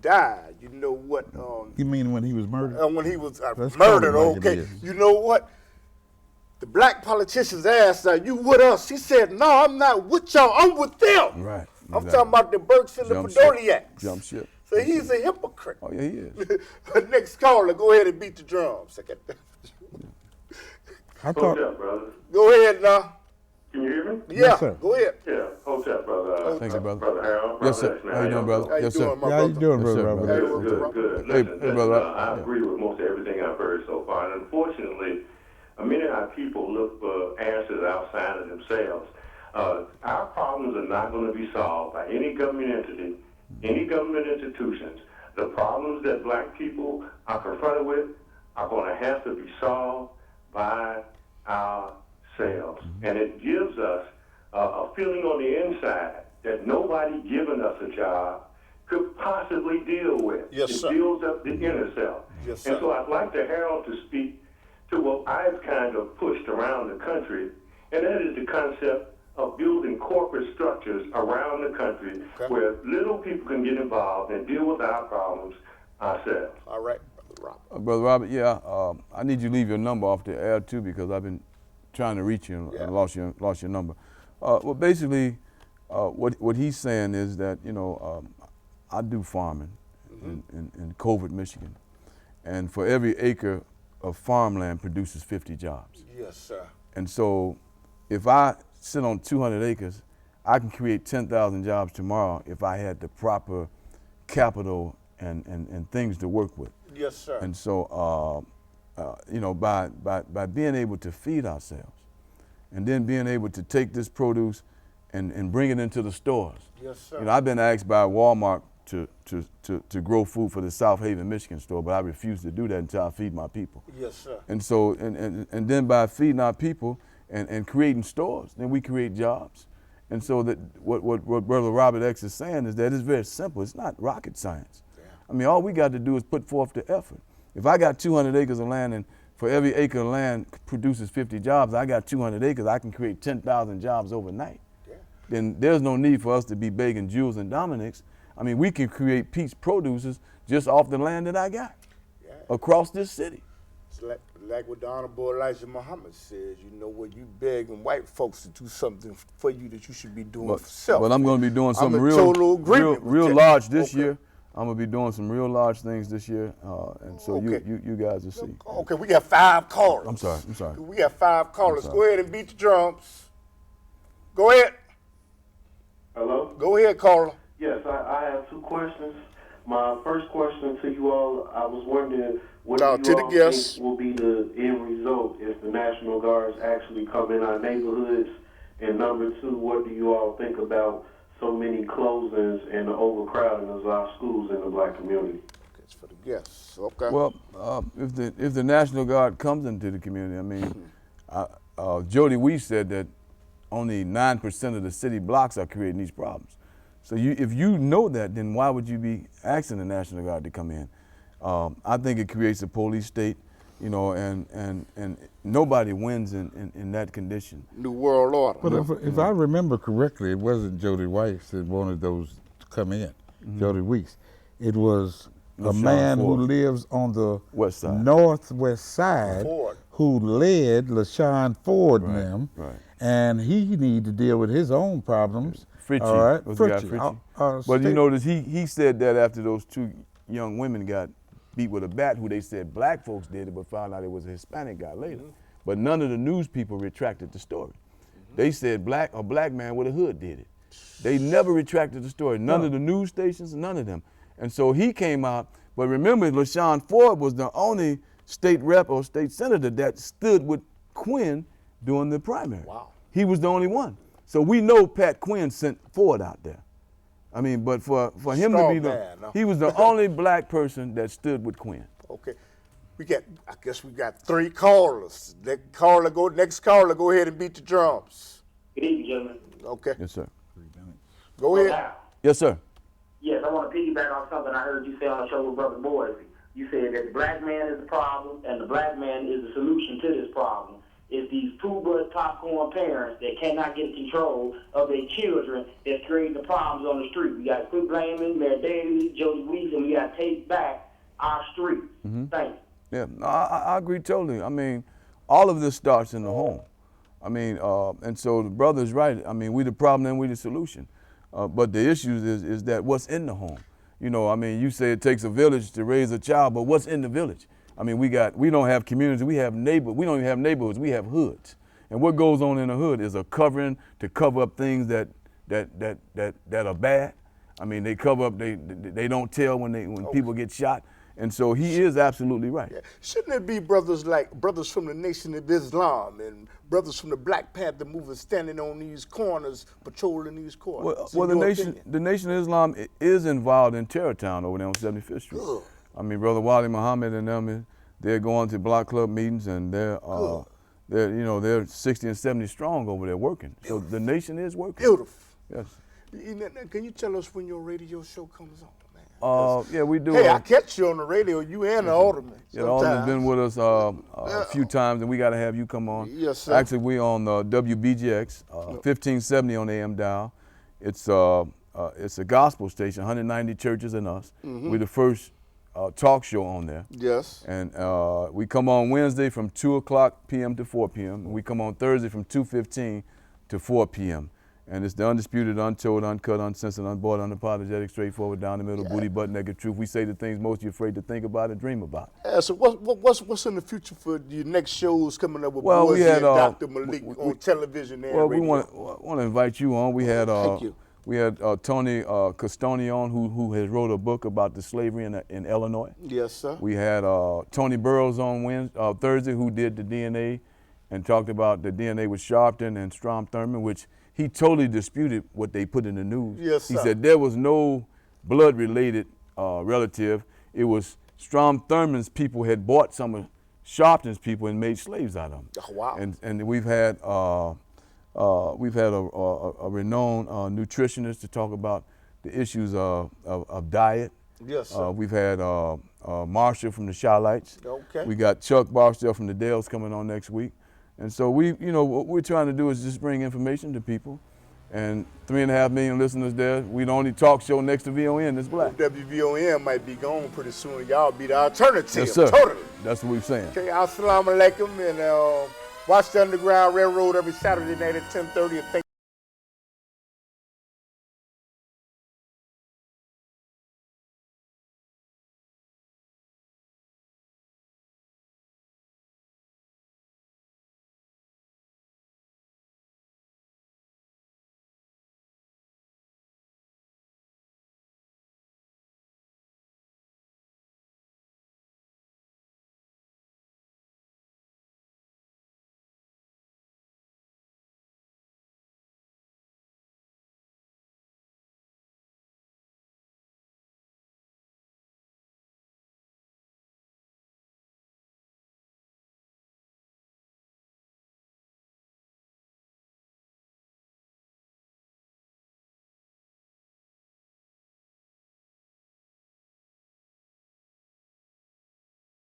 died, you know what? You mean when he was murdered? When he was Let's call it murdered, like it okay. is. You know what? The black politicians asked, "Are you with us?" He said, "No, I'm not with y'all. I'm with them." Right. I'm exactly. talking about the Burks and the Jump ship. Podoliaks. Jump ship. So Jump he's ship. a hypocrite. Oh yeah, he is. Next caller, go ahead and beat the drums. I thought. Hotep, brother. Go ahead now. Can you hear me? Yeah, Yes, sir. go ahead. Yeah, Hotep, brother. Thank you, brother. Brother Harold. Yes, Brother sir. How you doing, brother? How you Yes, doing, sir. my Yeah, how you brother? doing, Yes, sir, brother? brother. Hey, Good, good. Hey, Listen, brother. I agree with most everything I've heard so far. And unfortunately, many of our people look for answers outside of themselves. Our problems are not going to be solved by any government entity, any government institutions. The problems that black people are confronted with are going to have to be solved by ourselves. And it gives us a feeling on the inside that nobody giving us a job could possibly deal with. Yes, it sir. builds up the inner self. Yes, And sir. so I'd like the Herald to speak to what I've kind of pushed around the country, and that is the concept of building corporate structures around the country where little people can get involved and deal with our problems ourselves. All right, Brother Robert. Brother Robert, yeah, I need you to leave your number off the air too because I've been trying to reach you and lost your number. Well, basically, what he's saying is that I do farming in Covert, Michigan, and for every acre of farmland produces 50 jobs. Yes, sir. And so, if I sit on 200 acres, I can create 10,000 jobs tomorrow if I had the proper capital and things to work with. Yes, sir. And so, by being able to feed ourselves, and then being able to take this produce and bring it into the stores. Yes, sir. I've been asked by Walmart to grow food for the South Haven, Michigan store, but I refuse to do that until I feed my people. Yes, sir. And so, and then by feeding our people and creating stores, then we create jobs. And so that what Brother Robert X is saying is that it's very simple. It's not rocket science. Yeah. I mean, all we got to do is put forth the effort. If I got 200 acres of land and for every acre of land produces 50 jobs, I got 200 acres, I can create 10,000 jobs overnight. Yeah. Then there's no need for us to be begging Jules and Dominics. I mean, we can create peach producers just off the land that I got across this city. It's like what the Honorable Elijah Muhammad says, when you begging white folks to do something for you that you should be doing for self. But I'm going to be doing something real large this year. I'm going to be doing some real large things this year, and so you guys will see. Okay, we got 5 callers. I'm sorry. We got 5 callers. Go ahead and beat the drums. Go ahead. Hello? Go ahead, caller. Yes, I have 2 questions. My first question to you all, I was wondering what do you all think will be the end result if the National Guards actually come in our neighborhoods? And number 2, what do you all think about so many closings and the overcrowding of our schools in the black community? That's for the guests. Okay. Well, if the National Guard comes into the community, I mean, Jody Weiss said that only 9% of the city blocks are creating these problems. So if you know that, then why would you be asking the National Guard to come in? I think it creates a police state, and nobody wins in that condition. New World Order. But if I remember correctly, it wasn't Jody Weiss that wanted those to come in, Jody Weiss. It was a man who lives on the west side, northwest side, who led LaShawn Ford and them, and he needed to deal with his own problems. Fritchie. All right, Fritchie. But you notice he said that after those 2 young women got beat with a bat, who they said black folks did it, but found out it was a Hispanic guy later. But none of the news people retracted the story. They said a black man with a hood did it. They never retracted the story. None of the news stations, none of them. And so he came out, but remember, LaShawn Ford was the only state rep or state senator that stood with Quinn during the primary. Wow. He was the only one. So we know Pat Quinn sent Ford out there. I mean, but for him to be he was the only black person that stood with Quinn. Okay. I guess we got 3 callers. Next caller, go ahead and beat the drums. Good evening, gentlemen. Okay. Yes, sir. Go ahead. Yes, sir. Yes, I want to piggyback on something I heard you say on the show with Brother Boise. You said that the black man is the problem and the black man is the solution to this problem. is these poo-butt popcorn parents that cannot get control of their children that's creating the problems on the street. We got to quit blaming Mayor Davis, Jody Weeks, and we got to take back our streets. Thank you. Yeah, no, I agree totally. I mean, all of this starts in the home. I mean, and so the brother's right. I mean, we the problem and we the solution. But the issue is that what's in the home. You know, I mean, you say it takes a village to raise a child, but what's in the village? I mean, we don't have communities, we have we don't even have neighborhoods, we have hoods. And what goes on in a hood is a covering to cover up things that are bad. I mean, they cover up, they don't tell when people get shot. And so he is absolutely right. Yeah. Shouldn't it be brothers like brothers from the Nation of Islam and brothers from the Black Panther movement standing on these corners, patrolling these corners? Well, the Nation of Islam is involved in Terrortown over there on 75th Street. Good. I mean, Brother Wali Muhammad and them, they're going to block club meetings, and they're 60 and 70 strong over there working. Beautiful. So the nation is working. Beautiful. Yes. Can you tell us when your radio show comes on? Yeah, we do. Hey, I catch you on the radio, you and the Alderman. Yeah, the Alderman's been with us a few times, and we got to have you come on. Yes, sir. Actually, we on WBGX, 1570 on the AM dial. It's a gospel station, 190 churches and us. We're the first talk show on there. Yes. And we come on Wednesday from 2 p.m. to 4 p.m. And we come on Thursday from 2:15 to 4 p.m. And it's the undisputed, untold, uncut, uncensored, unbought, unapologetic, straightforward, down the middle, booty, butt, naked truth. We say the things most you're afraid to think about and dream about. Yeah, so what's in the future for your next shows coming up with we had Dr. Malik on television and radio? We want to invite you on. We had Thank you. We had Tony Castoni on, who has wrote a book about the slavery in Illinois. Yes, sir. We had Tony Burrows on Thursday, who did the DNA and talked about the DNA with Sharpton and Strom Thurmond, which he totally disputed what they put in the news. Yes, sir. He said there was no blood-related relative. It was Strom Thurmond's people had bought some of Sharpton's people and made slaves out of them. Oh, wow. And we've had a renowned nutritionist to talk about the issues of diet. Yes, sir. We've had Marshall from the Shylights. Okay. We got Chuck Barstow from the Dales coming on next week. And so what we're trying to do is just bring information to people. And 3.5 million listeners there. We're the only talk show next to VON that's black. WVON might be gone pretty soon. Y'all be the alternative. Yes, sir. Totally. That's what we're saying. Okay, assalamu alaikum, and watch the Underground Railroad every Saturday night at 10:30.